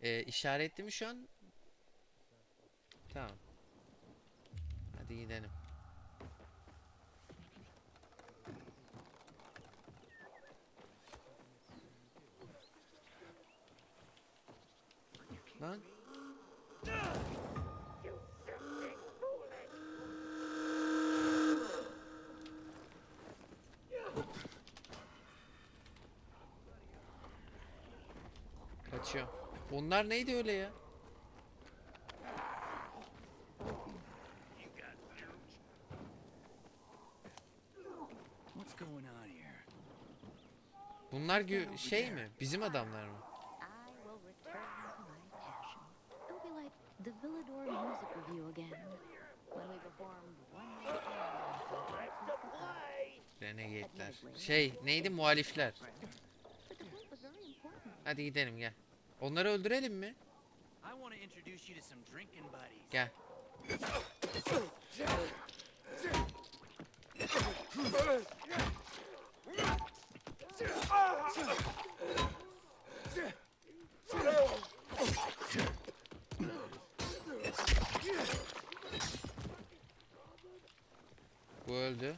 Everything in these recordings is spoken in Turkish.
İşaretli mi şu an? Tamam. Hadi gidelim. Lan. Kaçıyor. Onlar neydi öyle ya? What's going on here? Bunlar Over şey there. mi? Bizim adamlar mı? I will return to my passion. It'll be like the Villador music review again, when we performed one more Renegade'ler. Admittedly, Şey neydi? Muhalifler. but the point was very important. Hadi gidelim gel. Onları öldürelim mi? I want to introduce you to some drinking buddies. Gel. Bu öldü.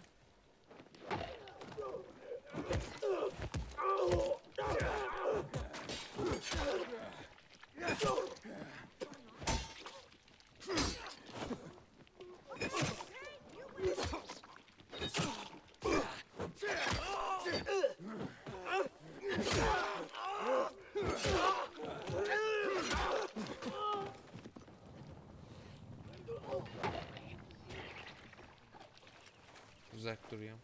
Uzak duruyorum.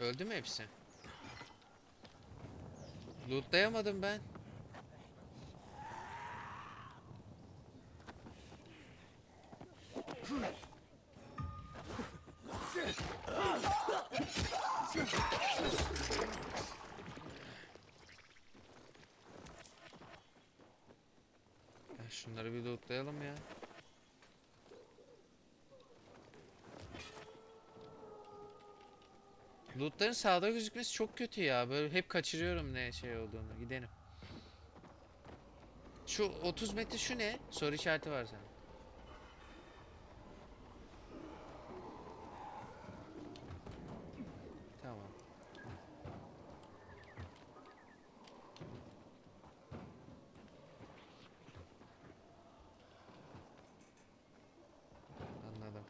Öldü mü hepsi? Lootlayamadım ben. Ya şunları bir lootlayalım ya. Lootların sağda gözükmesi çok kötü ya. Böyle hep kaçırıyorum ne şey olduğunu. Gidelim. Şu 30 metre şu ne? Soru işareti var sana. Tamam. Anladım.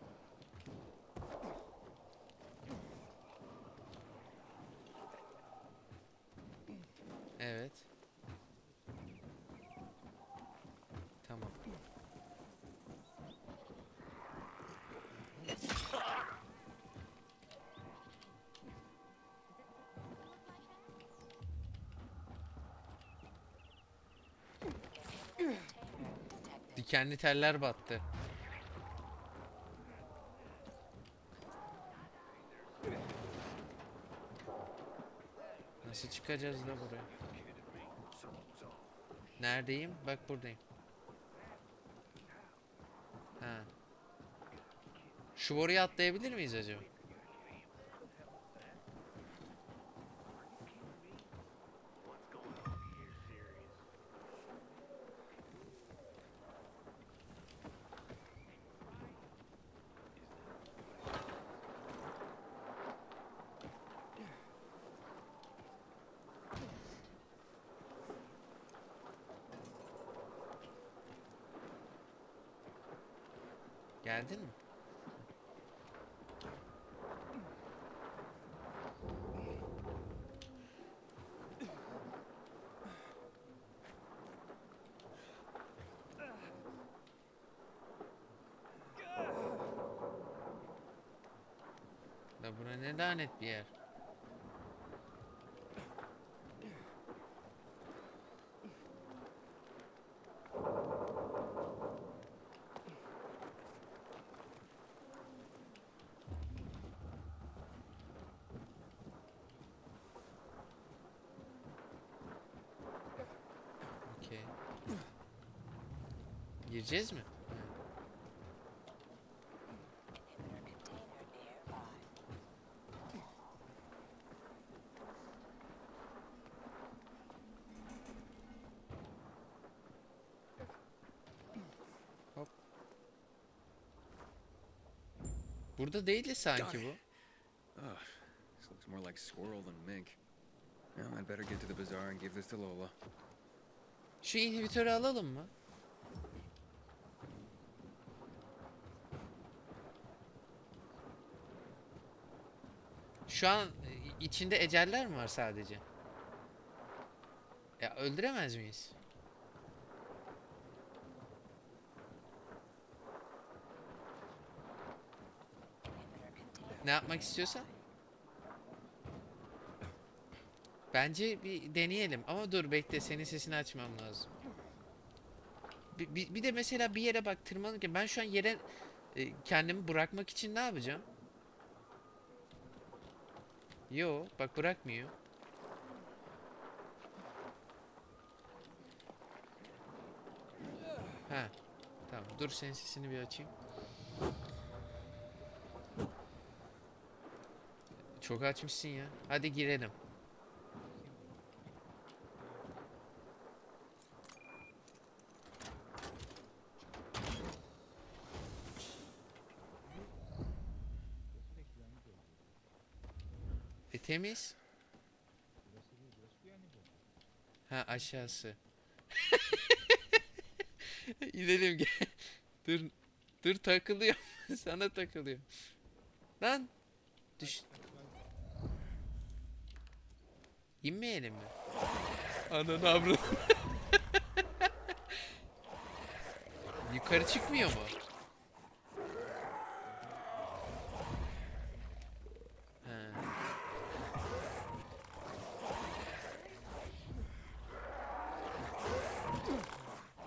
Evet. Tamam. Dikenli teller battı. Nasıl çıkacağız da buraya? Neredeyim? Bak buradayım. Ha. Şu boruyu atlayabilir miyiz acaba? Geldin mi? Da bura ne lanet bir yer. Okey. Gireceğiz mi? Burada değildi Got sanki it. bu. Ugh, this looks more like squirrel than mink. Well, I'd better get to the bazaar and give this to Lola. Şu inhibitörü alalım mı? Şu an içinde eceller mi var sadece? Ya öldüremez miyiz? Ne yapmak istiyorsan? Bence bir deneyelim. Ama dur bekle, senin sesini açmam lazım. Bir de mesela bir yere bak tırmanırken ben şu an yere kendimi bırakmak için ne yapacağım? Yo bak bırakmıyor. Ha tamam, dur senin sesini bir açayım. Çok açmışsın ya. Hadi girelim. Temiz. Ha aşağısı. İnelim gel. Dur. Dur takılıyor. Sana takılıyor. Lan. Düş. İnmeyelim mi? Ananı avradım. Yukarı çıkmıyor mu? Ha.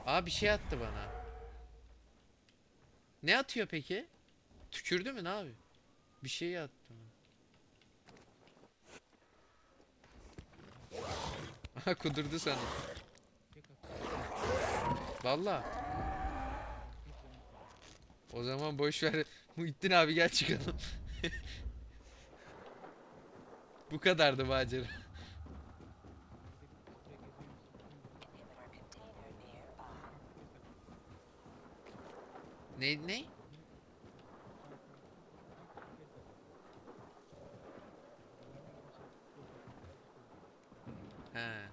Aa bir şey attı bana. Ne atıyor peki? Tükürdü mü ne abi? Bir şey attı. Aha kudurdu sana. Valla. O zaman boş ver. Muhittin abi gel çıkalım. Bu kadardı macera. Ne? Ha.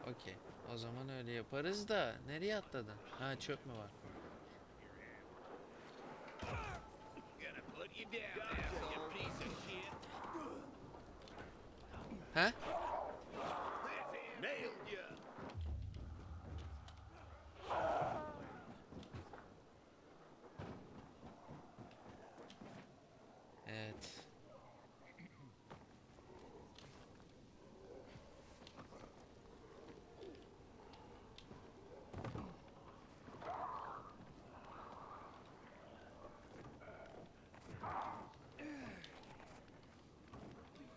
Okey. O zaman öyle yaparız da nereye atladın? Ha çöp mü var? Gonna put you down now, you piece of shit. Ha? Nailed ya. Evet.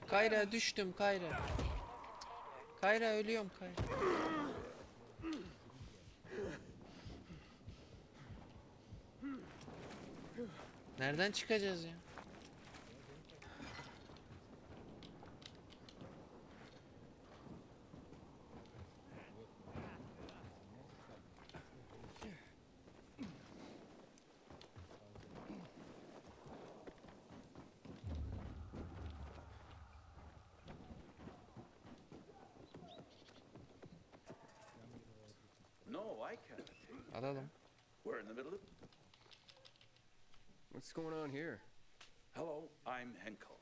Kayra düştüm Kayra. Kayra ölüyorum Kayra. Nereden çıkacağız ya? No, I can't take it. Alalım. We're in the middle of... What's going on here? Hello, I'm Henkel.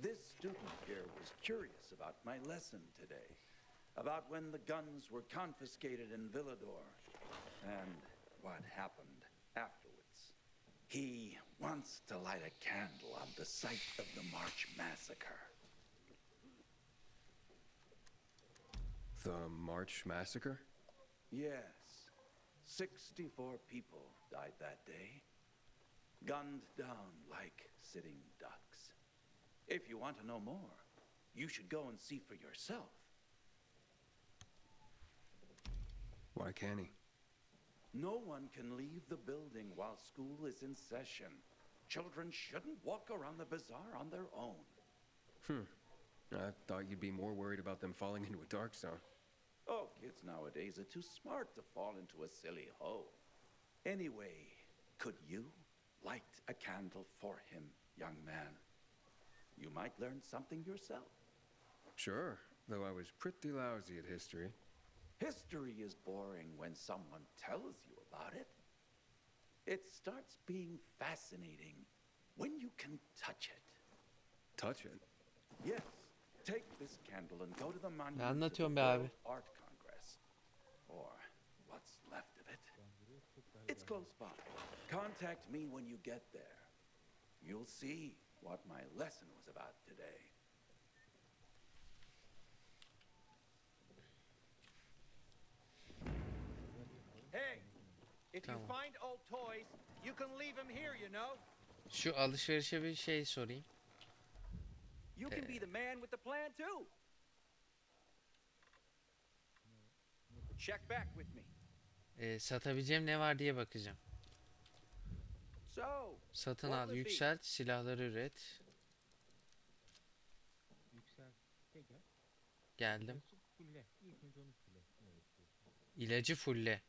This student here was curious about my lesson today. About when the guns were confiscated in Villador. And what happened afterwards. He wants to light a candle on the site of the March Massacre. The March Massacre? Yes. 64 people died that day. Gunned down like sitting ducks. If you want to know more, you should go and see for yourself. Why can't he? No one can leave the building while school is in session. Children shouldn't walk around the bazaar on their own. I thought you'd be more worried about them falling into a dark zone. Oh, kids nowadays are too smart to fall into a silly hole. Anyway, could you light a candle for him, young man? You might learn something yourself. Sure, though I was pretty lousy at history. History is boring when someone tells you about it. It starts being fascinating when you can touch it. Touch it? Yes. Take this candle and go to the Ne monument to the anlatıyorsun be World abi? Art Congress. Or what's left of it. It's close by. Contact me when you get there. You'll see what my lesson was about today. Hey, if you Tamam. find old toys, you can leave them here, you know? Şu alışverişe bir şey sorayım. You can be the man with the plan too. Check back with me. Satabileceğim ne var diye bakacağım. So, Satın what al, will it be? yükselt, silahları üret. Yükselte gel. Geldim. Fulle. İlk önce onu fulle. Evet. İlacı fulle.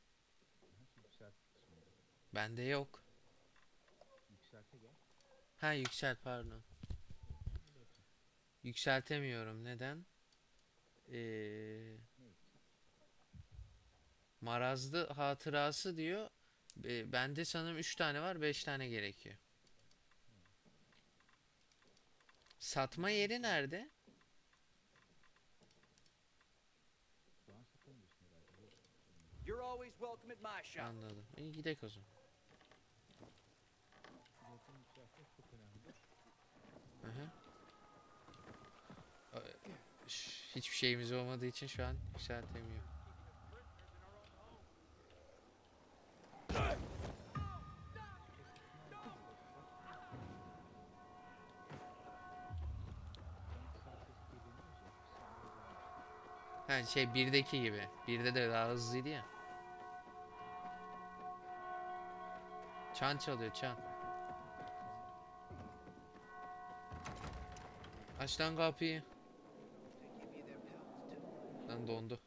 Şu yükselt kısmında. Bende yok. Yükselte gel. Ha yükselt pardon. Yükseltemiyorum. Neden? Marazlı hatırası diyor. Bende sanırım 3 tane var, 5 tane gerekiyor. Satma yeri nerede? Şu an satamıyorsun herhalde. Yok. You're always welcome at my shop. Anladım. İyi gidelim o zaman. Fiyatını yükseltmek çok önemli. Hı hı. Hiçbir şeyimiz olmadığı için şu an yükseltemiyorum. Ha şey 1'deki gibi. 1'de de daha hızlıydı ya. Çan çalıyor çan. Aç lan kapıyı. Lan dondu.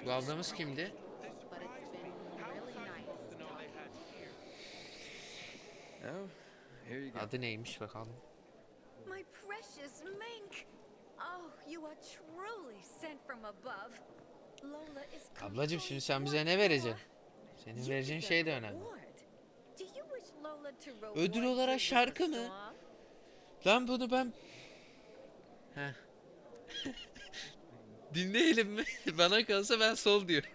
Bu ablamız kimdi? But it's been really nice. Oh, here you go. Adı neymiş bakalım. My precious mink! Oh, you are truly sent from above. Lola is Ablacım şimdi sen bize ne vereceksin? Senin vereceğin şey de önemli. Ödül olarak şarkı mı? Lan bunu ben... Heh. Dinleyelim mi? Bana kalsa ben sol diyorum.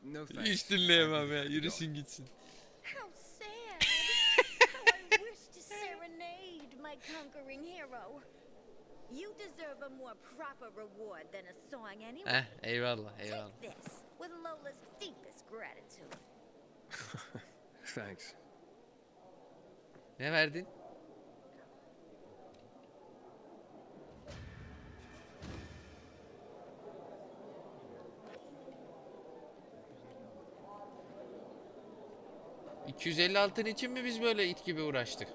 No thanks. Hiç dinleyemem ya. Yürüsün gitsin. How sad! How I wish to serenade my conquering hero. You deserve a more proper reward than a song anyway. Eyvallah eyvallah. Take this with Lola's deepest gratitude. Thanks. Ne verdin? ...250 altın için mi biz böyle it gibi uğraştık?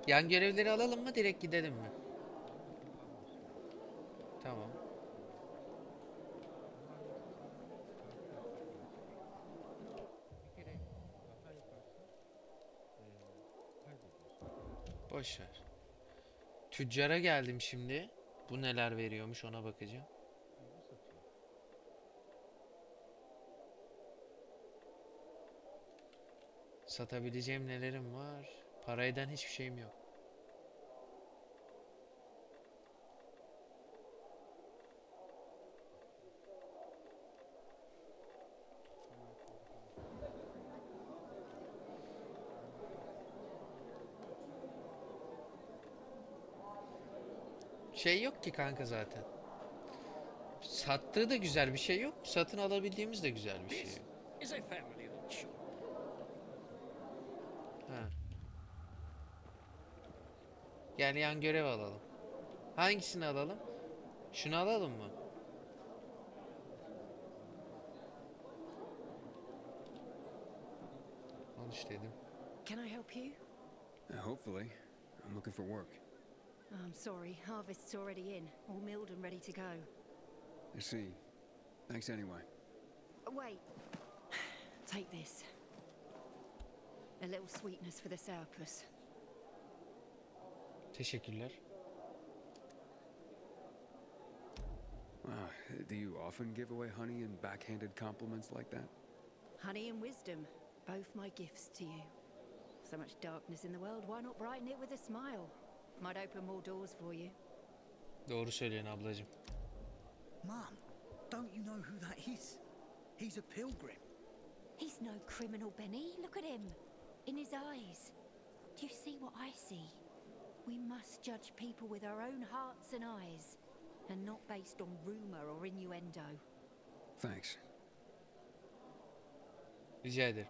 Yan görevleri alalım mı direkt gidelim mi? Tamam. Bir kere hata yaparsan kaybediyorsun. Boş ver. Tüccara geldim şimdi. Bu neler veriyormuş ona bakacağım. Bu satıyor. Satabileceğim nelerim var? Para eden hiçbir şeyim yok. Şey yok ki kanka zaten. Sattığı da güzel bir şey yok. Satın alabildiğimiz de güzel bir şey yok. Is a family of children. Ha. Gel yan görev alalım. Hangisini alalım? Şunu alalım mı? Konuş dedim. Can I help you? Hopefully. I'm looking for work. I'm sorry, harvest's already in, all milled and ready to go. I see. Thanks anyway. Wait. Take this. A little sweetness for the sourpuss. Teşekkürler. Wow, do you often give away honey and backhanded compliments like that? Honey and wisdom, both my gifts to you. So much darkness in the world, why not brighten it with a smile? Might open more doors for you. Doğru söylüyorsun ablacığım. Mum, don't you know who that is? He's a pilgrim. He's no criminal, Benny. Look at him. In his eyes. Do you see what I see? We must judge people with our own hearts and eyes, and not based on rumor or innuendo. Thanks. Rica ederim.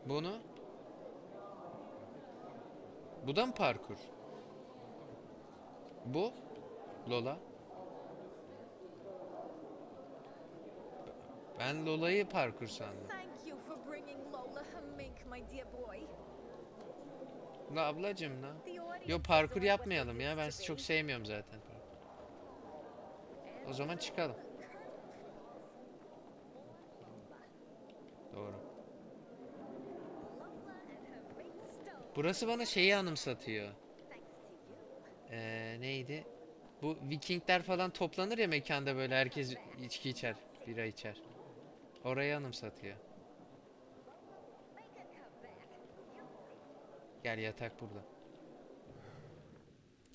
Bunu. Bu da mı parkur? Bu. Lola. Ben Lola'yı parkur sandım. Thank you for bringing Lola and Mink, my dear boy. La ablacığım la. The audience Yo parkur aren't what they yapmayalım ya. used Ben to sizi çok be. sevmiyorum zaten. O zaman çıkalım. Doğru. Lola and her big stone. Burası bana şeyi anımsatıyor. Thanks to you. Neydi? Bu Vikingler falan toplanır ya mekanda, böyle herkes içki içer, bira içer. Orayı anımsatıyor. Make a comeback. You'll see. Gel, yatak burada.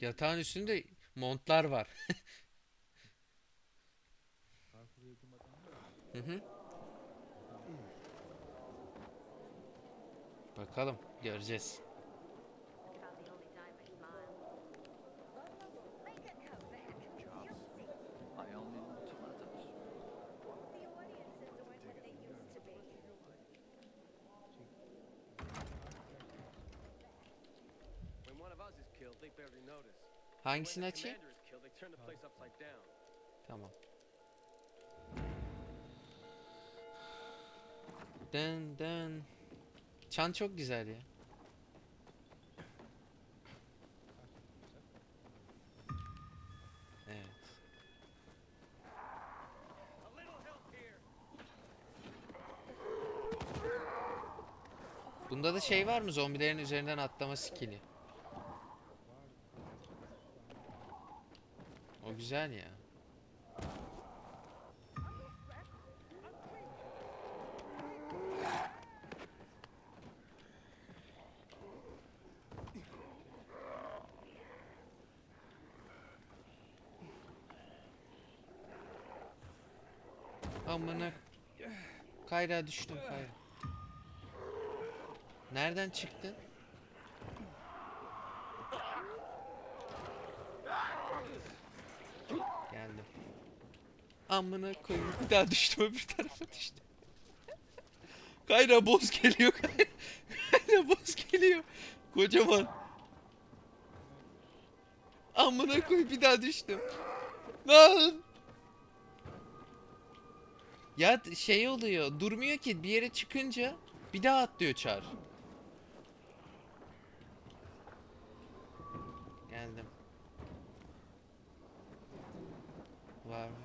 Yatağın üstünde montlar var. Parkur uygulamadan mı? Hı hı. Bakalım, göreceğiz. Can't the only time I smile. Lola, make a comeback. You'll see. I only know tomatoes. The audiences aren't what they used to be. When one of us is killed, they barely notice. Hangisini When the açayım? commander is killed, they turn the place upside down. Tamam. Dın dın. Çan çok güzel ya. Evet. A little help here. Bunda da şey var mı? Zombilerin üzerinden atlama skill'i. O güzel ya. Amına. Kayra düştüm, Kayra. Nereden çıktın? Geldim. Amına koyayım, bir daha düştüm, öbür tarafa düştüm. Kayra boss geliyor, Kayra. Kayra boss geliyor. Kocaman. Amına koyayım, bir daha düştüm. Lan. Ya şey oluyor, durmuyor ki, bir yere çıkınca bir daha atlıyor çar. Geldim. Var mı?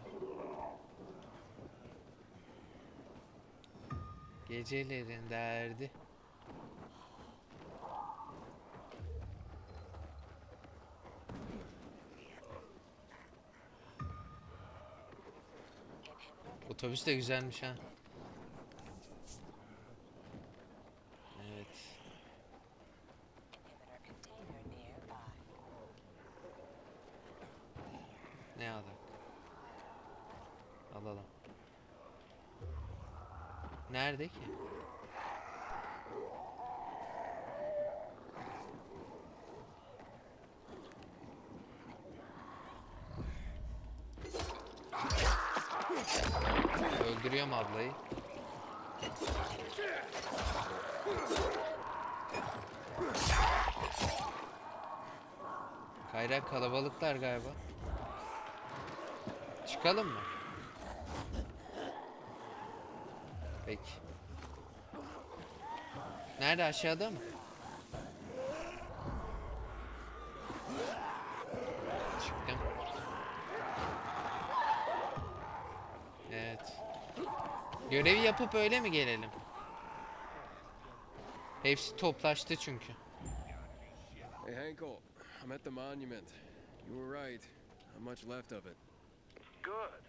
Gecelerin derdi. Otobüs de güzelmiş ha. Evet. Ne alak? Alalım. Nerede ki? Öldürüyorum ablayı. Kayra, kalabalıklar galiba. Çıkalım mı? Peki. Nerede, aşağıda mı? Çıktım. Evet. Görevi yapıp öyle mi gelelim? Hepsi toplaştı çünkü. Hey, Hankel, I'm at the monument. You were right. Not much left of it. Good.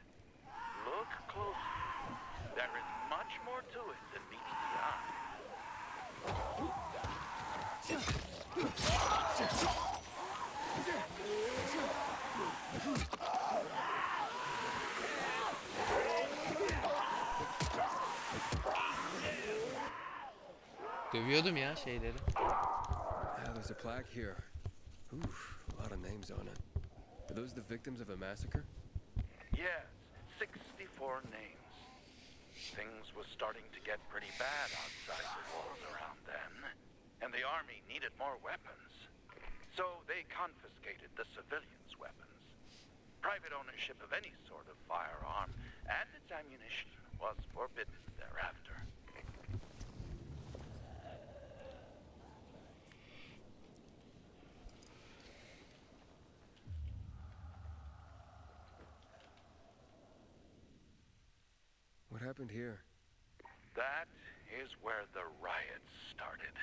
Look closely. There is much more to it than meets the eye. Dövüyordum ya şeyleri. Ah, there's a plaque here. Oof, a lot of names on it. Are those the victims of a massacre? Yes, 64 names. Things was starting to get pretty bad outside the walls around then, and the army needed more weapons. So they confiscated the civilians' weapons. Private ownership of any sort of firearm and its ammunition was forbidden thereafter. What happened here? That is where the riots started.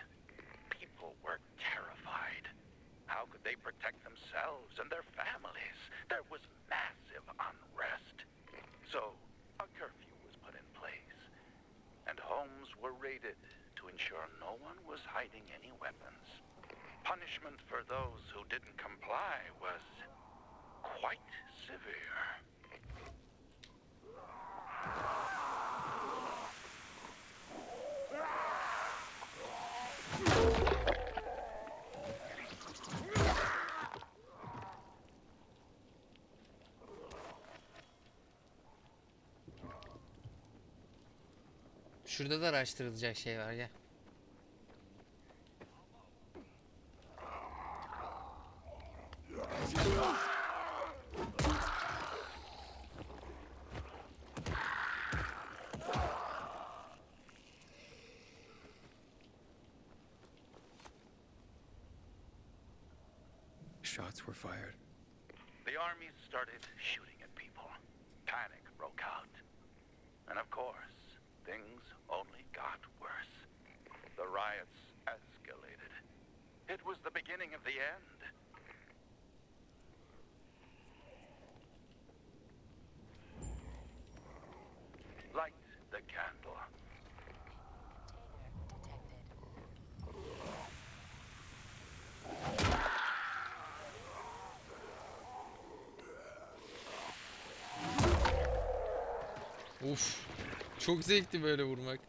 People were terrified. How could they protect themselves and their families? There was massive unrest. So, a curfew was put in place, and homes were raided to ensure no one was hiding any weapons. Punishment for those who didn't comply was quite severe. Şurada da araştırılacak şey var, gel. Shots were fired. The army started shooting at people. Panic broke out. And of course, things only got worse. The riots escalated. It was the beginning of the end. Light the candle. Uf. Çok zevkli böyle vurmak.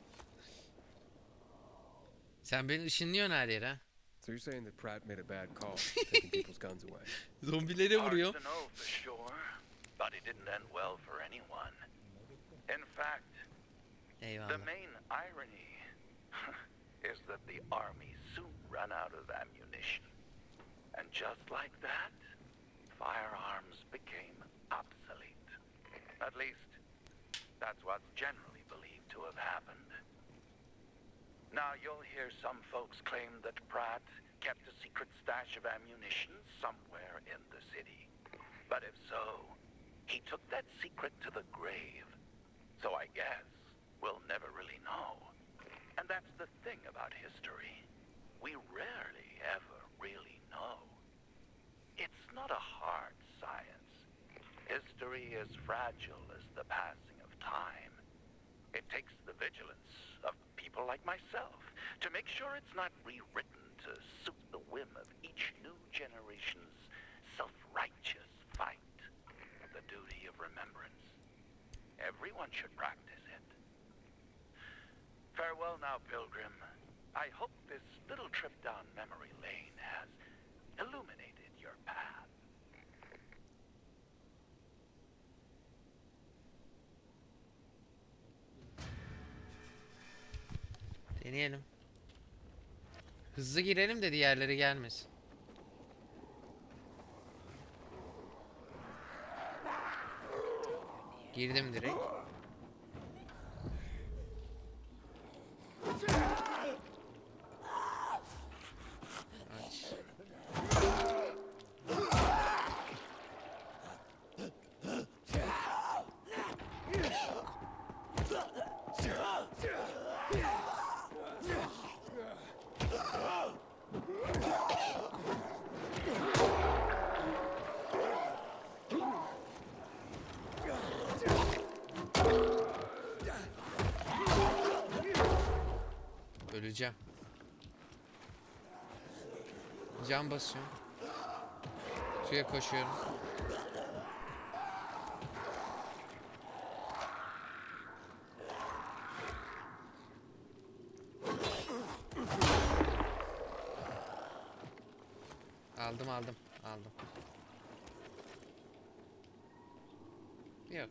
Sen beni ışınlıyorsun her yere ha. So you're saying that Pratt made a bad call, taking people's guns away? Zombilere Hard vuruyor. to know for sure, but it didn't end well for anyone. In fact, the Eyvallah. main irony is that the army soon ran out of ammunition. And just like that, firearms became obsolete. At least, that's what's generally believed to have happened. Now, you'll hear some folks claim that Pratt kept a secret stash of ammunition somewhere in the city. But if so, he took that secret to the grave. So I guess we'll never really know. And that's the thing about history. We rarely ever really know. It's not a hard science. History is fragile as the passing of time. It takes the vigilance of people like myself to make sure it's not rewritten to suit the whim of each new generation's self-righteous fight. The duty of remembrance. Everyone should practice it. Farewell now, Pilgrim. I hope this little trip down memory lane has illuminated your path. Deneyelim. Hızlı girelim de diğerleri gelmesin. Girdim direkt. Öleceğim. Can basıyorum. Suya koşuyorum. Aldım. Yok.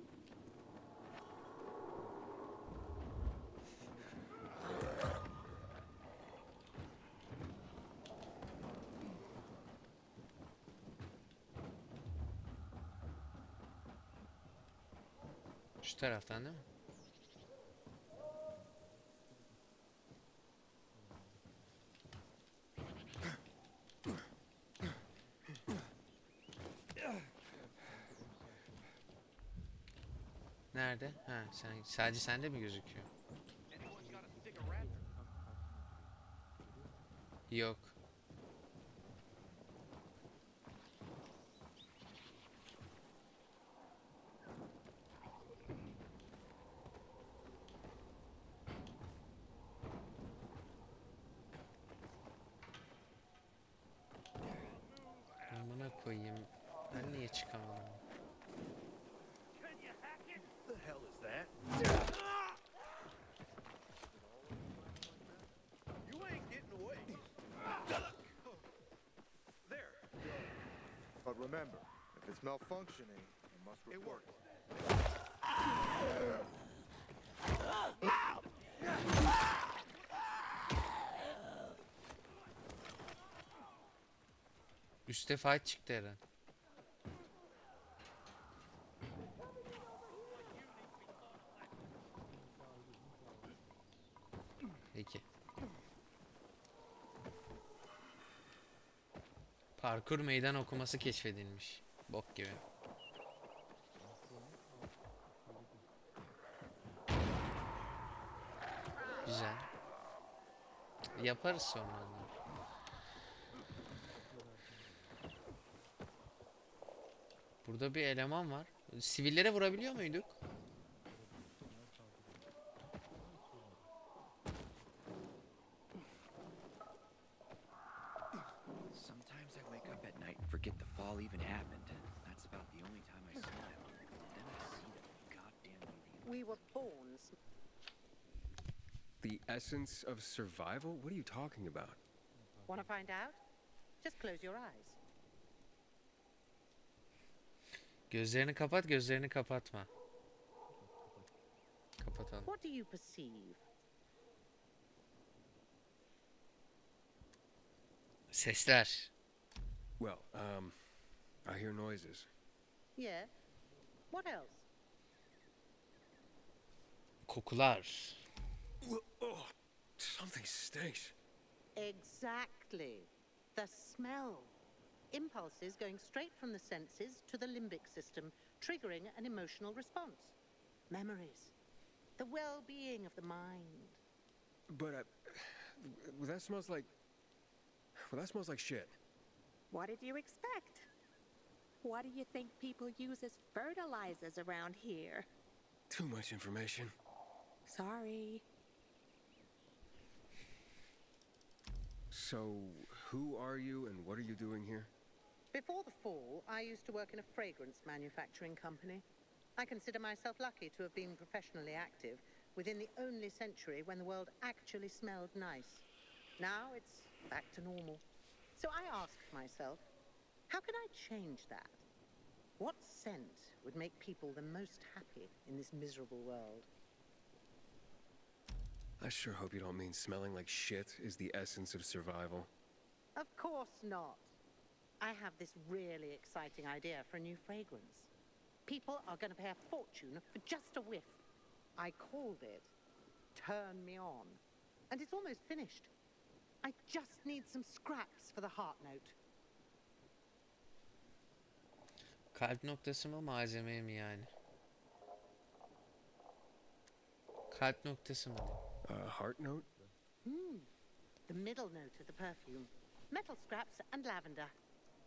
Şu taraftan değil mi? Nerede? Ha, sadece sende mi gözüküyor? Anyone got a cigarette? Yok. Amına koyayım. Ben niye çıkamadım? The hell is that? You ain't getting away. There. But remember, if it's malfunctioning, you must report it. Üste fight çıktı herhalde. Peki. Parkur meydan okuması keşfedilmiş. Bok gibi. Güzel. Yaparız sonra. Burada bir eleman var. Sivillere vurabiliyor muyduk? Sometimes I wake up at night and forget the fall even happened. That's about the only time I smile. Then I see that goddamn museum. We were born. The essence of survival? What are you talking about? Want to find out? Just close your eyes. Gözlerini kapat, gözlerini kapatma. Kapatalım. What do you perceive? Sesler. Well, I hear noises. Yeah. What else? Kokular. Oh, something stinks. Exactly. The smell. Impulses going straight from the senses to the limbic system, triggering an emotional response. Memories. The well-being of the mind. But that smells like. Well, that smells like shit. What did you expect? What do you think people use as fertilizers around here? Too much information. Sorry. So, who are you and what are you doing here? Before the fall, I used to work in a fragrance manufacturing company. I consider myself lucky to have been professionally active within the only century when the world actually smelled nice. Now it's back to normal. So I asked myself, how can I change that? What scent would make people the most happy in this miserable world? I sure hope you don't mean smelling like shit is the essence of survival. Of course not. I have this really exciting idea for a new fragrance. People are going to pay a fortune for just a whiff. I called it Turn Me On. And it's almost finished. I just need some scraps for the heart note. Kalp noktası mı, malzeme mi yani? Kalp noktası mı? Heart note? The middle note of the perfume. Metal scraps and lavender.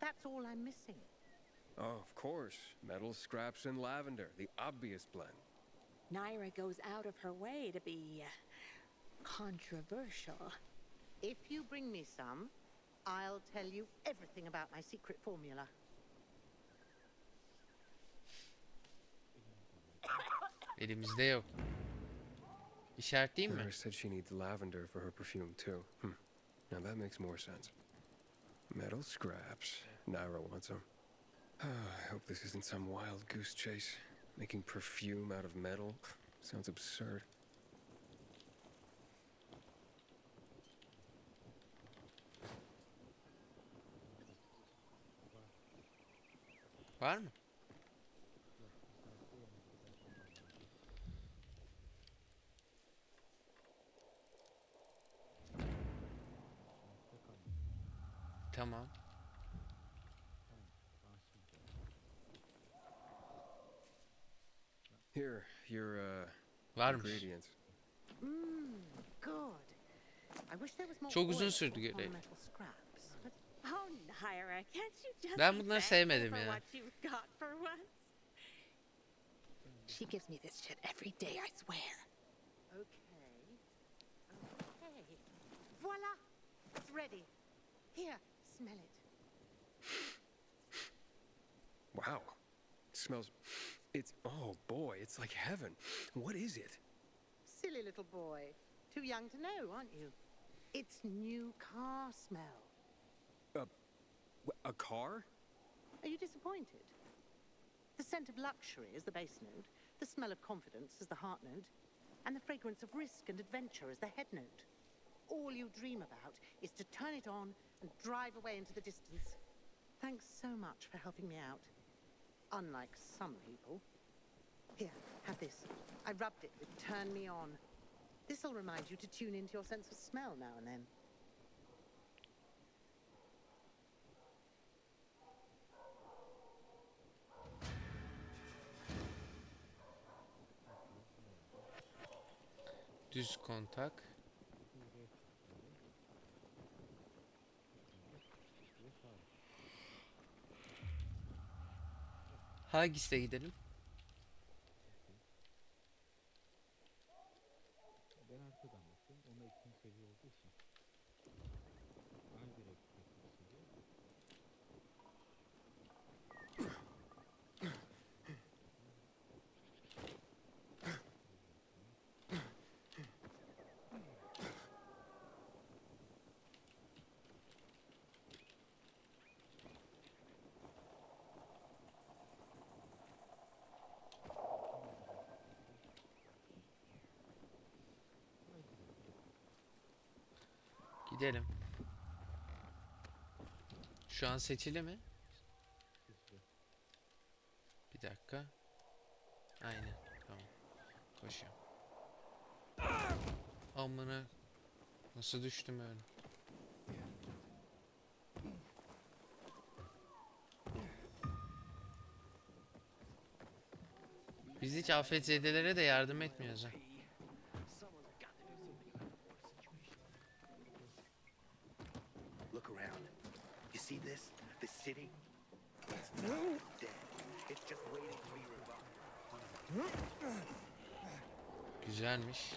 That's all I'm missing. Oh, of course. Metal scraps and lavender, the obvious blend. Naira goes out of her way to be controversial. If you bring me some, I'll tell you everything about my secret formula. Elimizde yok. İşaretleyeyim mi? Kayra said she needs lavender for her perfume too. Now that makes more sense. Metal scraps. Naira wants them. I hope this isn't some wild goose chase. Making perfume out of metal sounds absurd. Var mı? Tamam. Here, your Varmış. ingredients. Good. I wish there was more Çok uzun oil sürdü on görev. metal scraps, but Oh, Naira, can't you just Ben be bunları thankful sevmedim for ya. what you've got for once? She gives me this shit every day, I swear. okay. Okay. Voila! It's ready. Here, smell it. Wow. It smells. Oh boy, it's like heaven. What is it? Silly little boy. Too young to know, aren't you? It's new car smell. A car? Are you disappointed? The scent of luxury is the base note, the smell of confidence is the heart note, and the fragrance of risk and adventure is the head note. All you dream about is to turn it on and drive away into the distance. Thanks so much for helping me out. Unlike some people. Here, have this. I rubbed it with Turn Me On. This'll remind you to tune into your sense of smell now and then. Düz kontak. Hangisine gidelim? Ben arkadan bakıyorum. Ona ikinci seviye olduğu için. Aynı direkt teknik seviye. Gidelim. Şu an seçili mi? Seçili. Bir dakika. Aynen. Tamam. Koşuyorum. Amına. Nasıl düştüm öyle? Biz hiç afetzedelere de yardım etmiyoruz ha. Look around. You see this? This city? It's not dead. It's just waiting to be revived. Güzelmiş.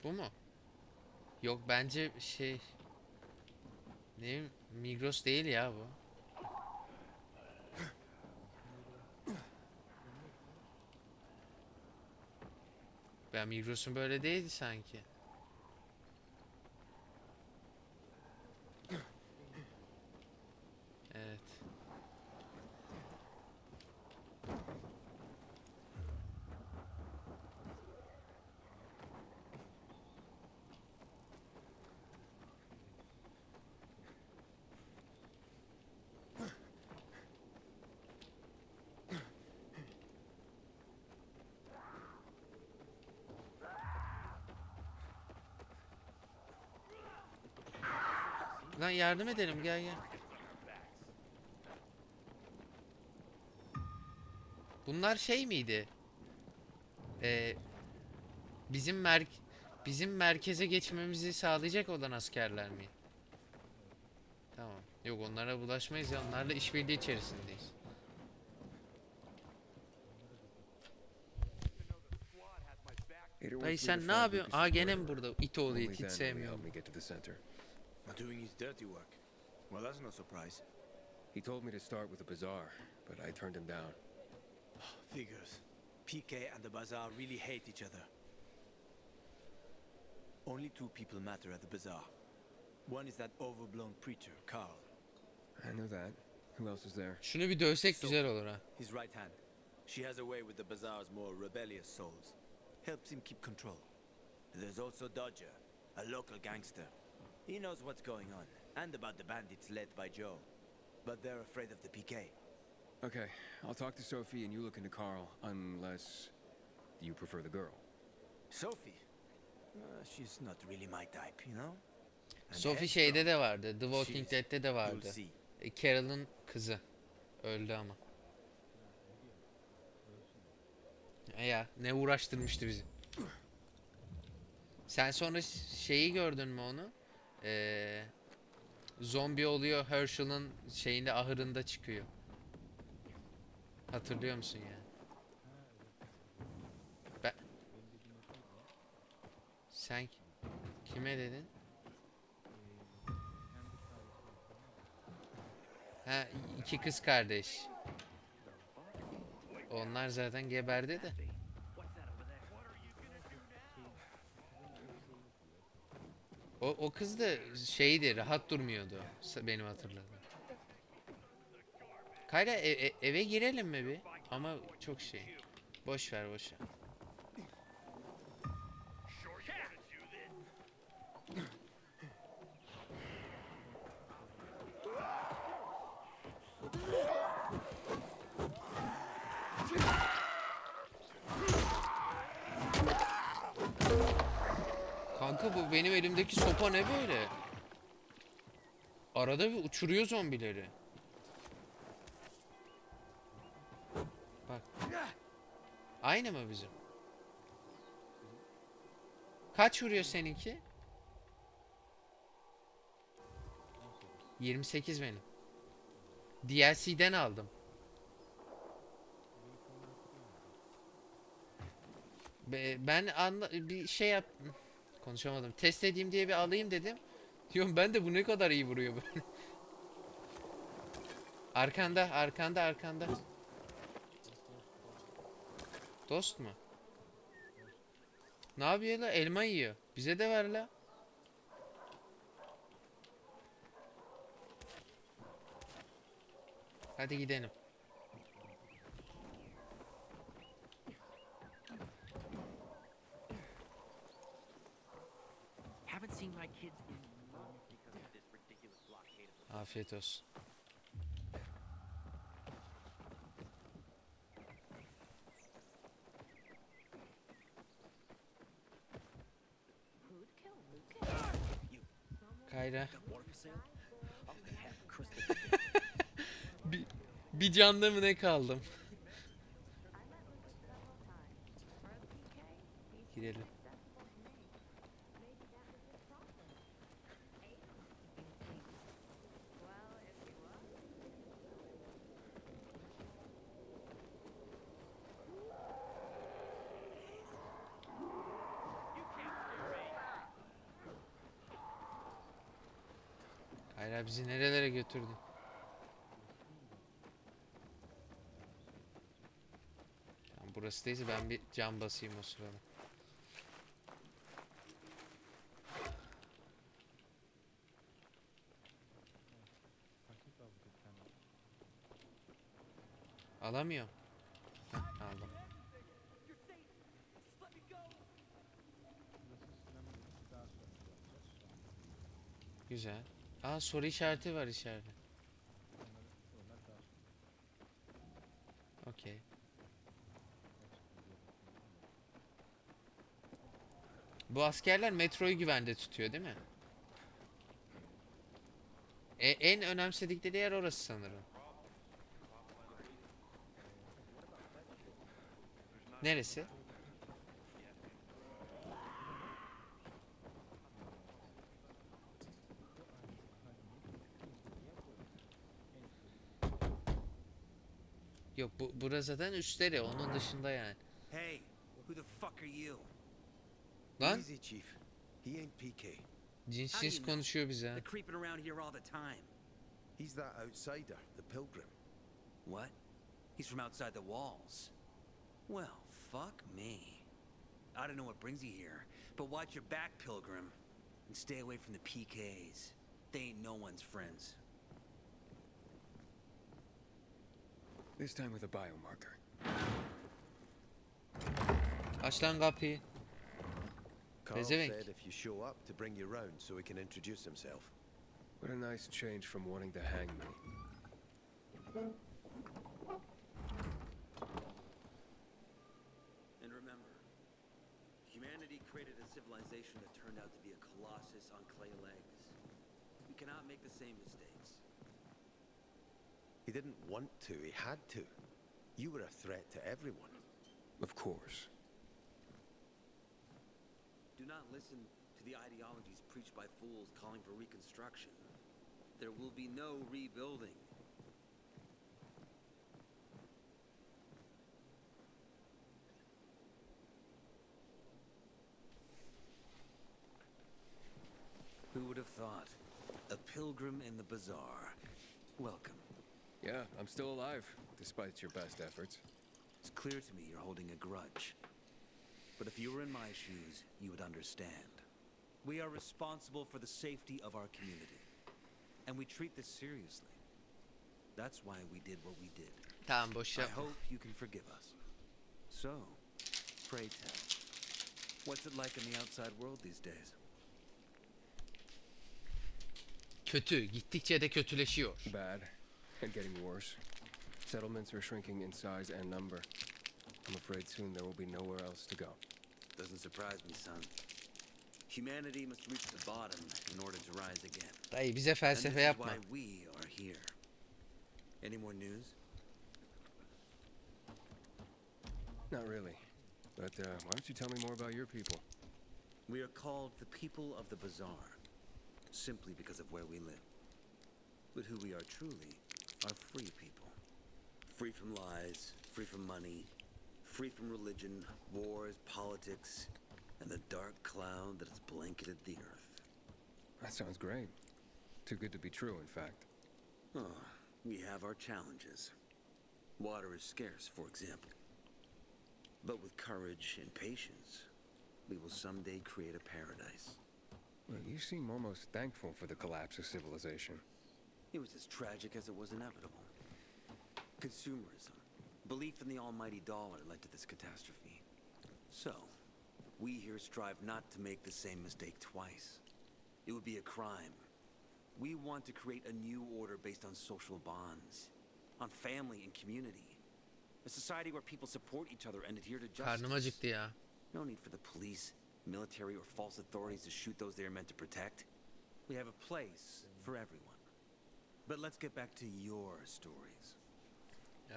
Bu mu? Yok bence şey... Ne? Migros değil ya bu. Ben Migros'un böyle değildi sanki. Evet. Lan yardım edelim, gel gel. Bunlar şey miydi? Bizim Bizim merkeze geçmemizi sağlayacak olan askerler mi? Tamam. Yok, onlara bulaşmayız ya. Onlarla işbirliği içerisindeyiz. Dayı sen ne yapıyorsun? Aa, gene mi burada? İt oğlu it. Hiç sevmiyorum. Not doing his dirty work. Well, that's no surprise. He told me to start with the bazaar, but I turned him down. Figures. PK and the bazaar really hate each other. Only two people matter at the bazaar. One is that overblown preacher, Carl. I know that. Who else is there? Şunu bir dövsek güzel olur ha. His right hand. She has a way with the bazaar's more rebellious souls. Helps him keep control. There's also Dodger, a local gangster. He knows what's going on, and about the bandits led by Joe. But they're afraid of the PK. Okay, I'll talk to Sophie and you look into Carl, unless you prefer the girl. Sophie? She's not really my type, you know? And Sophie headstrong. şeyde de vardı. The Walking She's- Dead'te de You'll vardı. see. Carol'ın kızı. Öldü ama. Ya ne uğraştırmıştı bizi. Sen sonra şeyi gördün mü onu? Zombi oluyor, Herschel'ın şeyinde, ahırında çıkıyor. Hatırlıyor musun ya? Ben... Sen kime dedin? Ha, iki kız kardeş. Onlar zaten geberdi de. O kız da şeydi, rahat durmuyordu benim hatırladığım. Kayra eve girelim mi bir? Ama çok şey. Boş ver, boş ver. Kanka bu benim elimdeki sopa ne böyle? Arada bir uçuruyor zombileri. Bak. Aynı mı bizim? Kaç vuruyor seninki? 28 benim. DLC'den aldım. Ben bir şey yap... Konuşamadım. Test edeyim diye bir alayım dedim. Diyorum ben de bu ne kadar iyi vuruyor böyle. Arkanda, arkanda, arkanda. Dost mu? Ne yapıyor la? Elma yiyor. Bize de ver la. Hadi gidelim. Haven't seen my kids in months because of this ridiculous blockade of the Afiyet olsun. Who'd kill Lucas? Kayra. water for sale. I'll pay half a crystal. Bir canlı mı ne kaldım? I met Lucas several times. For a PK, he Girelim. seemed acceptable to me. Maybe that was his problem. Well, if he was. Kayra bizi nerelere götürdü? Tamam, burası değilse ben bir cam basayım o sırada. Paket al bir tane. Alamıyorum. Heh, aldım. Burası sinema daha sonra yapacağız. Güzel. Aa, soru işareti var içeride. Oralar daha sonra. Okey. Bu askerler metroyu güvende tutuyor değil mi? En önemsedikleri yer orası sanırım. Neresi? Yok burası zaten üstleri, onun dışında yani. Hey, who the fuck are you? Lan Easy, Chief. He ain't PK. cinsiz konuşuyor bize. They're creeping around here all the time. He's that outsider, the pilgrim. What? He's from outside the walls. Well, fuck me. I don't know what brings you here, but watch your back, pilgrim. And stay away from the PKs. They ain't no one's friends. This time with a biomarker. Aç lan kapıyı. Carl Pezevenk. said if you show up to bring you round so he can introduce himself. What a nice change from wanting to hang me. And remember, humanity created a civilization that turned out to be a colossus on clay legs. We cannot make the same mistakes. He didn't want to, he had to. You were a threat to everyone. Of course. Do not listen to the ideologies preached by fools calling for reconstruction. There will be no rebuilding. Who would have thought? A pilgrim in the bazaar. Welcome. Yeah, I'm still alive, despite your best efforts. It's clear to me you're holding a grudge. But if you were in my shoes, you would understand. We are responsible for the safety of our community. And we treat this seriously. That's why we did what we did. Tamam boş I yap. hope you can forgive us. So, pray tell. What's it like in the outside world these days? Kötü, gittikçe de kötüleşiyor. Bad. And getting worse. Settlements are shrinking in size and number. I'm afraid soon there will be nowhere else to go. Doesn't surprise me, son. Humanity must reach the bottom in order to rise again. Dayı bize And this felsefe is yapma. why we are here. Any more news? Not really. But why don't you tell me more about your people? We are called the people of the bazaar, simply because of where we live. But who we are truly are free people. Free from lies, free from money, free from religion, wars, politics, and the dark cloud that has blanketed the earth. That sounds great. Too good to be true, in fact. Oh, we have our challenges. Water is scarce, for example. But with courage and patience, we will someday create a paradise. Well, you seem almost thankful for the collapse of civilization. It was as tragic as it was inevitable. Consumerism, belief in the almighty dollar led to this catastrophe. So, we here strive not to make the same mistake twice. It would be a crime. We want to create a new order based on social bonds, on family and community. A society where people support each other and adhere to justice. Karnım acıktı ya. No need for the police, military, or false authorities to shoot those they are meant to protect. We have a place for everyone. But let's get back to your stories.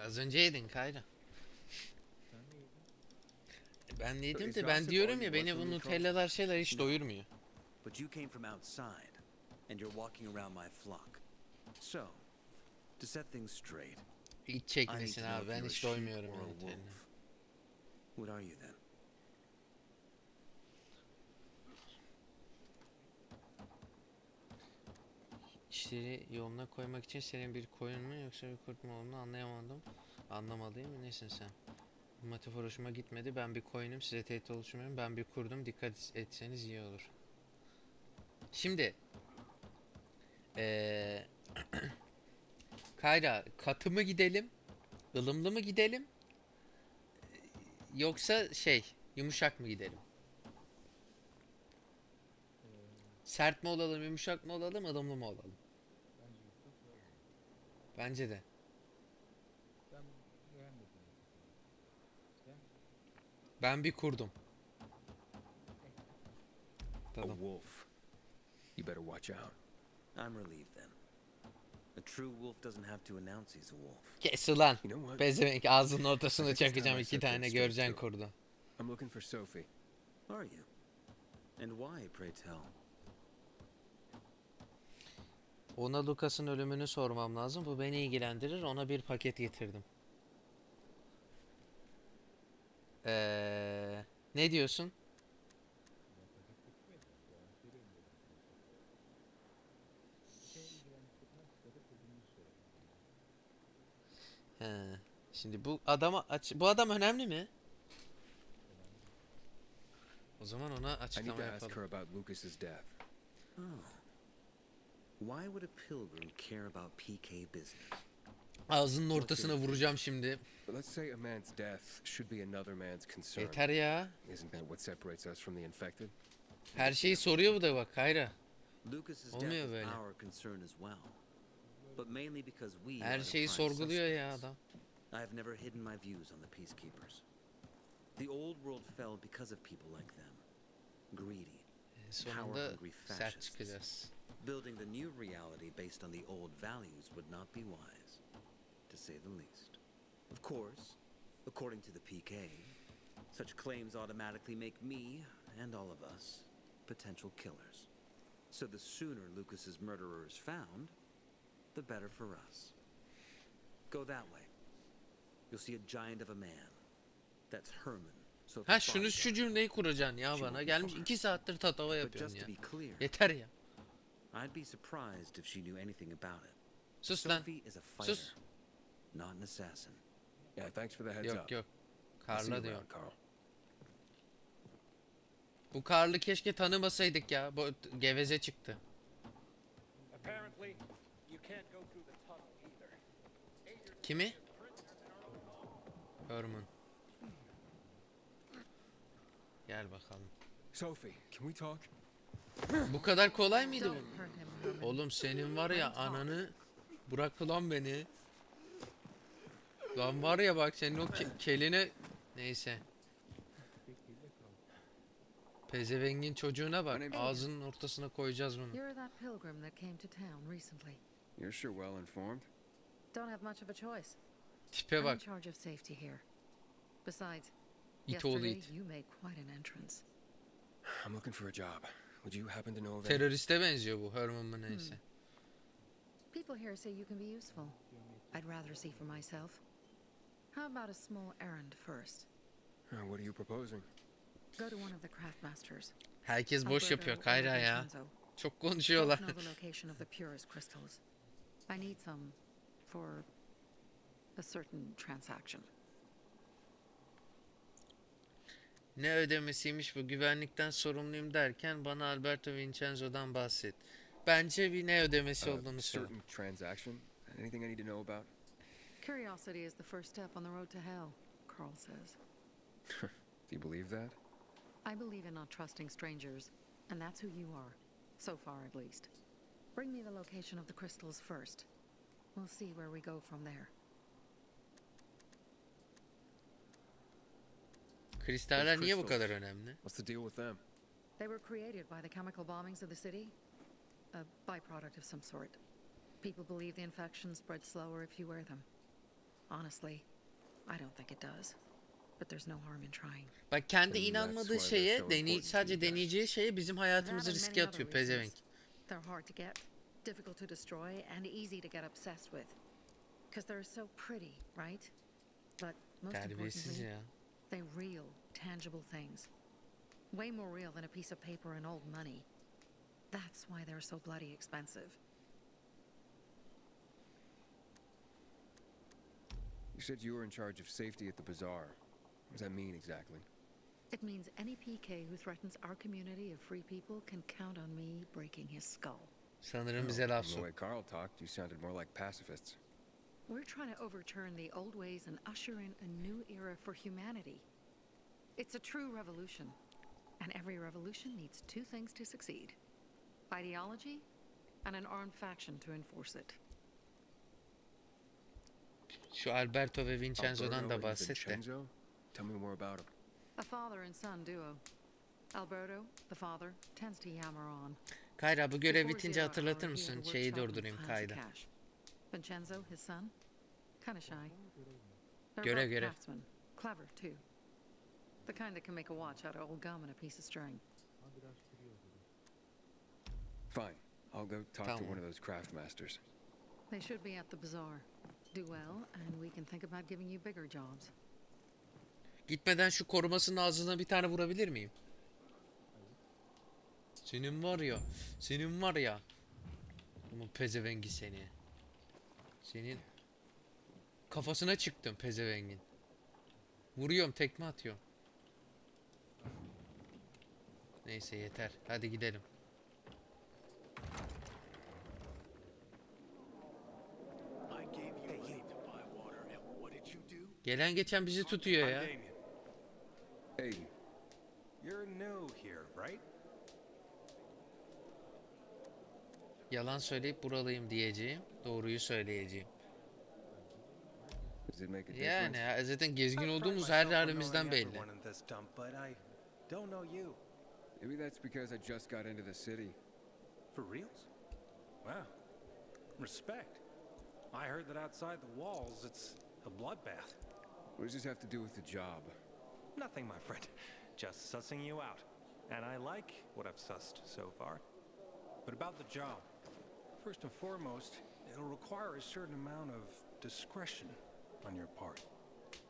Az önce yedin Kayra. Sen ne yedin? Ben yedim Is de ben gossip diyorum all ya you beni want bu from me, Carl? Nutellalar şeyler hiç doyurmuyor. But you came from outside, and you're walking around my flock. So, to set things straight, Hiç I need çekmesin to know abi, if ben you're a hiç sheep doymuyorum or a Nutellala'ya. wolf. What are you then? İşleri yoluna koymak için senin bir koyun mu yoksa bir kurt mu olduğunu anlayamadım. Anlamalıyım mı? Nesin sen? Bu metafor hoşuma gitmedi. Ben bir koyunum, size tehdit oluşturmuyorum. Ben bir kurdum, dikkat etseniz iyi olur. Şimdi Kayra, katı mı gidelim? ılımlı mı gidelim? Yoksa yumuşak mı gidelim? Sert mi olalım, yumuşak mı olalım, ılımlı mı olalım? Bence yumuşak böyle. Bence de. Ben beğenmedim. Sen Ben bir kurdum. A Tamam. wolf. You better watch out. I'm relieved then. A true wolf doesn't have to announce he's a wolf. Kes ulan. You know what? Pezevenk ağzının ortasına I think it's çakacağım time I 2 set tane things göreceksin straight, kurdu. I'm looking for Sophie. Are you? And why, pray tell? Ona Lucas'ın ölümünü sormam lazım. Bu beni ilgilendirir. Ona bir paket getirdim. Ne diyorsun? Yaklaşık 45 puan vereyim dedim sana. Şey ilgilendirmezse de çözümünü sorayım. He. Şimdi bu adama bu adam önemli mi? Önemli. O zaman ona I need açıklama to ask yapalım. her about Lucas's death. Oh. Why would a pilgrim care about PK business? Ağzının ortasına vuracağım şimdi. But let's say a man's death should be another man's concern. Yeter ya. Isn't that what separates us from the infected? Her şeyi soruyor bu da bak Kayra. Lucas's death Olmuyor is böyle. our concern as well. But mainly because we Her are the şeyi prime sorguluyor ya suspects. adam. I have never hidden my views on the peacekeepers. The old world fell because of people like them. Greedy, Sonunda power-hungry sert fascists. çıkacağız. Building the new reality based on the old values would not be wise, to say the least. Of course, according to the PK, such claims automatically make me, and all of us, potential killers. So the sooner Lucas's murderer is found, the better for us. Go that way. You'll see a giant of a man. That's Herman. So if Ha his şunu body şu died, cümleyi kuracaksın ya she bana. will be Gelmiş fine. 2 saattir tatava But yapıyorsun just ya. to be clear, Yeter ya. I'd be surprised if she knew anything about it. Sus lan. Sophie is a fighter, Sus. not an assassin. Yeah, thanks for the heads Yok up. yok. I'll see you Karla diyor. around, Carl. Bu Karlı keşke tanımasaydık ya. Bu geveze çıktı. Apparently, you can't go through the tunnel either. Kimi? Herman. Gel bakalım. Sophie, can we talk? Bu kadar kolay mıydı Don't bu? hurt him, Herman. Oğlum senin var ya ananı bırak lan beni. Lan var ya bak senin o keline neyse. Şekilde kal. Pezevengin çocuğuna bak. Benim- Ağzının ortasına koyacağız bunu. You're that pilgrim that came to town recently. You're sure well informed. Don't have much of a choice. Tipe I'm in bak. charge of safety here. Besides, İt oğlu yesterday it. you made quite an entrance. I'm looking for a job. Would you happen to know of any? Teröriste benziyor bu Herman mı neyse. People here say you can be useful. I'd rather see for myself. How about a small errand first? What are you proposing? Go to one of the craftmasters. Herkes boş Alberto yapıyor or Kayra ya. Vincenzo. Çok konuşuyorlar. Both know the location of the purest crystals. I need some for a certain transaction. Ne ödemesiymiş bu güvenlikten sorumluyum derken bana Alberto Vincenzo'dan bahset. Bence bir ne ödemesi olduğunu sor. Certain transaction? Anything I need to know about? Curiosity is the first step on the road to hell, Carl says. Do you believe that? I believe in not trusting strangers, and that's who you are. So far, at least. Bring me the location of the crystals first. We'll see where we go from there. Kristaller niye bu crystals. kadar önemli? What's the deal with them? They were created by the chemical bombings of the city. A byproduct of some sort. People believe the infection spreads slower if you wear them. Honestly, I don't think it does. But there's no harm in trying. Bak kendi Then that's inanmadığı why they're şeye, so important to sadece you guys. deneyeceği şeye bizim hayatımızı That and riske many other atıyor pezevenk. reasons. They're hard to get, difficult to destroy, and easy to get obsessed with. Because they're so pretty, right? But most Terbiyesiz importantly, ya. they're real, tangible things. Way more real than a piece of paper and old money. That's why they're so bloody expensive. You said you were in charge of safety at the bazaar. What does that mean exactly? It means any PK who threatens our community of free people can count on me breaking his skull. Sanırım bize laf From the sok. way Carl talked, you sounded more like pacifists. We're trying to overturn the old ways and usher in a new era for humanity. It's a true revolution. And every revolution needs two things to succeed: ideology and an armed faction to enforce it. Şu Alberto ve Vincenzo'dan Alberto da and bahset de. Vincenzo? Tell me more about him. A father and son duo. Alberto, the father, tends to yammer on. Kayra bu görev Before bitince zero hatırlatır hour, he had mısın? a Şeyi workshop and durdurayım piles of kayda. cash. Vincenzo, his son, kinda shy. They're Görev, both görev. craftsmen, clever too. The kind that can make a watch out of old gum and a piece of string. Ama biraz kırıyor gibi. Fine. I'll go talk to Tamam. one of those craft masters. They should be at the bazaar. Do well, and we can think about giving you bigger jobs. Gitmeden şu korumasının ağzına bir tane vurabilir miyim? Senin var ya. Senin var ya. Bu pezevengi seni. Senin kafasına çıktım pezevengin. Vuruyorum, tekme atıyorum. Neyse yeter. Hadi gidelim. Gelen geçen bizi tutuyor ya. Aiden. You're new here, right? Yalan söyleyip buralıyım diyeceğim. Doğruyu söyleyeceğim. Does it make a difference? Yani ya, zaten gezgin I pride olduğumuz myself her on halimizden knowing belli. everyone in this dump, but I don't know you. Maybe that's because I just got into the city. For reals? Wow. Respect. I heard that outside the walls it's a bloodbath. What does this have to do with the job? Nothing, my friend. Just sussing you out. And I like what I've sussed so far. But about the job. First and foremost, it'll require a certain amount of discretion on your part.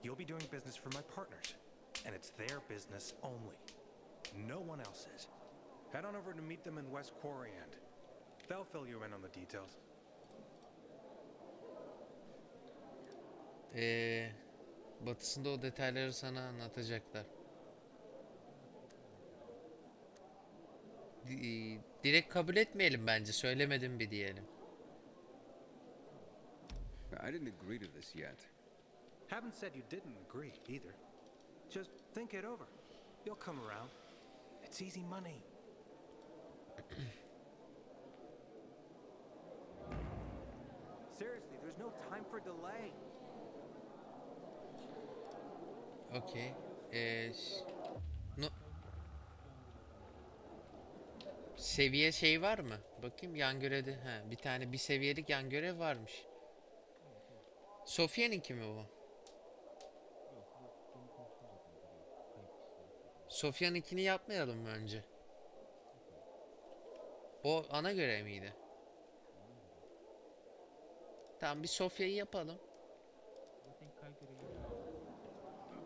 You'll be doing business for my partners, and it's their business only. No one else's. Head on over to meet them in West Quarry End. They'll fill you in on the details. Batısında o detayları sana anlatacaklar. Direkt kabul etmeyelim bence. Söylemedim bir diyelim. I didn't agree to this yet. Haven't said you didn't agree either. Just think it over. You'll come around. It's easy money. Seriously, there's no time for delay. Okey. No. Seviye şey var mı? Bakayım yan görevde. Ha, bir tane bir seviyelik yan görev varmış. Sofya'nınki mi bu? Yok, bu bunu konuştum zaten burayı. Kayıp kişileri. Sofya'nınkini yapmayalım mı önce? O ana görev miydi? Tamam, bir Sofya'yı yapalım. Zaten kay görevi yok.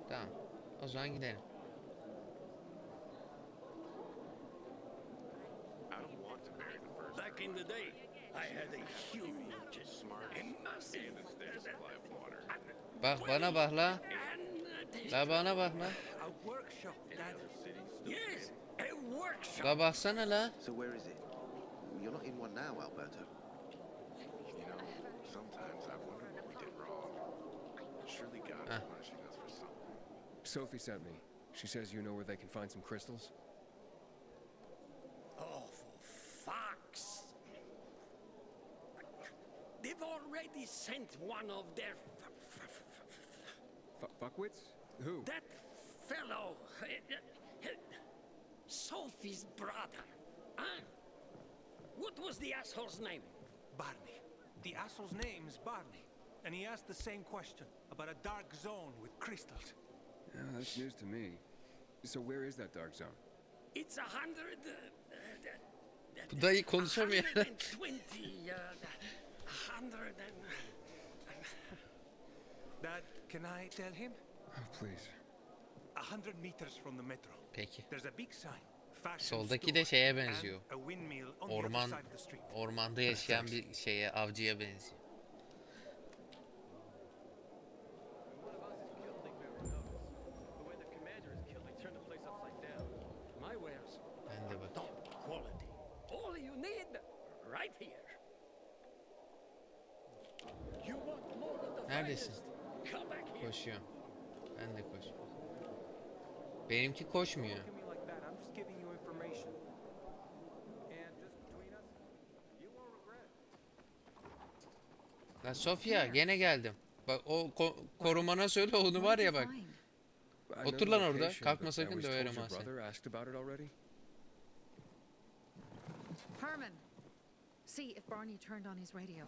Tamam. O zaman gidelim. Back in the day, I had a huge, a massive, Bak bana bak la. La bana bak la. A workshop, Dad. yes, a workshop. La baksana la. So where is it? You're not in one now, Alberto. You know, sometimes I wonder what we did wrong. Surely God is punishing us for something. Sophie sent me. She says you know where they can find some crystals. Oh, for fuck's! They've already sent one of their Fuckwits? Who? that fellow, Sophie's brother. Huh? What was the asshole's name? Barney. The asshole's name is Barney. And he asked the same question about a dark zone with crystals. Oh, that's news to me. So where is that dark zone? It's 100. Bu dayı konuşamıyor. 120. 100 and. Dad, can I tell him? Oh, please. 100 meters from the metro. Peki. There's a big sign. Fashion Soldaki de store şeye and benziyor. a windmill on the other Orman, side of the street. ormanda yaşayan bir şeye, avcıya benziyor. The way the commander is killed, they turn the place upside down. My wares. Ben de bak. Top quality. All you need, right here. You want more of the Neredesin? finest? Come back here. Koşuyorum. Ben de koşuyorum. Benimki koşmuyor. Look at me like that. I'm just giving you information. And just between us, you won't regret it. La Sofya gene geldim. Bak o korumana söyle onu var ya bak. I know Otur the lan orada. location, Kalkma but I sakın was told döverim your ha seni. brother asked about it already? Herman, see if Barney turned on his radio.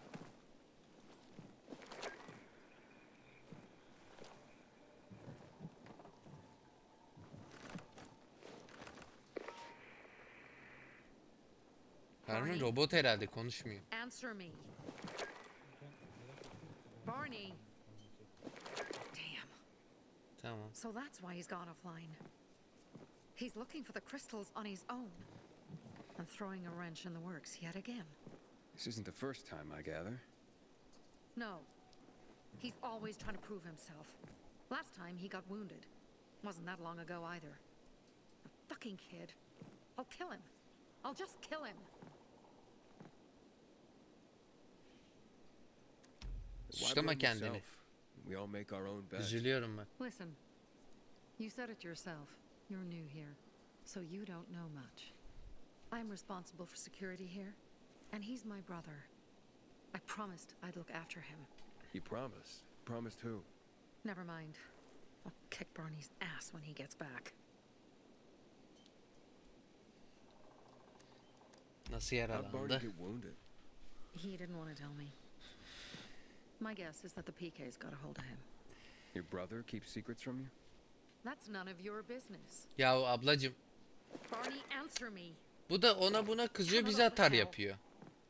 Herman robot herhalde, konuşmuyor. Answer me. Barney. Damn. Tamam. So that's why he's gone offline. He's looking for the crystals on his own and throwing a wrench in the works yet again. This isn't the first time, I gather. No. He's always trying to prove himself. Last time he got wounded. Wasn't that long ago either. A fucking kid. I'll kill him. I'll just kill him. Why Suçlama blame kendini. yourself? We all make our own beds. Üzülüyorum ben. Listen. You said it yourself. You're new here, so you don't know much. I'm responsible for security here, and he's my brother. I promised I'd look after him. You promised? Promised who? Never mind. I'll kick Barney's ass when he gets back. Nasıl How'd Barney yaralandı? get wounded? He didn't want to tell me. My guess is that the PK's got a hold of him. Your brother keeps secrets from you? That's none of your business. Ya ablacım, Barney, answer me. bu da ona buna kızıyor, bize atar yapıyor.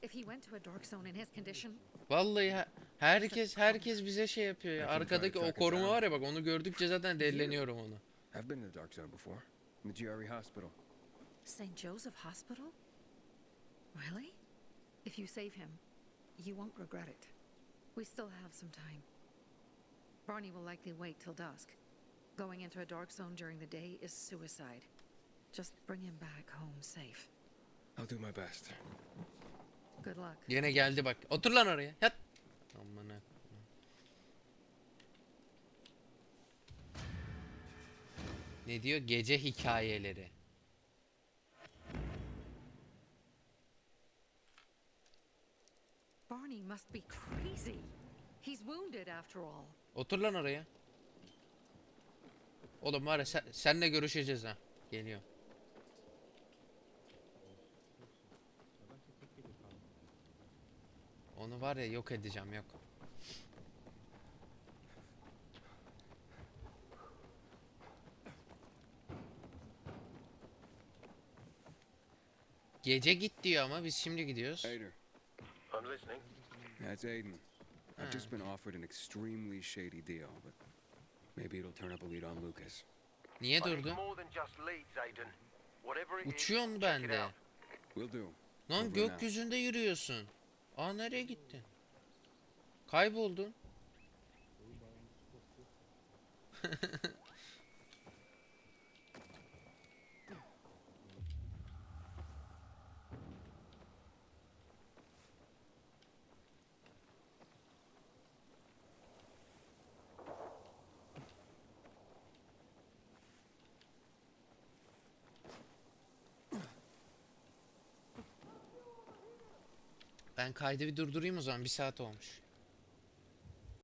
If he went to a dark zone in his condition, Vallahi herkes bize şey yapıyor ya. Arkadaki o koruma var ya, bak onu gördükçe zaten delleniyorum onu. I've been in the dark zone before. In the GRE hospital. St. Joseph Hospital? Really? If you save him, you won't regret it. We still have some time. Barney will likely wait till dusk. Going into a dark zone during the day is suicide. Just bring him back home safe. I'll do my best. Good luck. Yine geldi bak. Otur lan oraya. Yat. Amına. Ne diyor? Gece hikayeleri. Barney must be crazy. He's wounded after all. Otur lan oraya. Oğlum var ya, senle görüşeceğiz ha. Geliyor. Onu var ya yok edeceğim, yok. Gece git diyor ama biz şimdi gidiyoruz. Aiden. I'm listening. That's Aiden. I've just been offered an extremely shady deal, but maybe it'll turn up a lead on Lucas. Niye I need durdu? more than just leads, Aiden. Whatever it is, Uçuyorsun check it bende. out. Will do. Lan Over and out. gökyüzünde yürüyorsun. Aa, nereye gittin? Kayboldun. Ben kaydı bir durdurayım o zaman. 1 saat olmuş.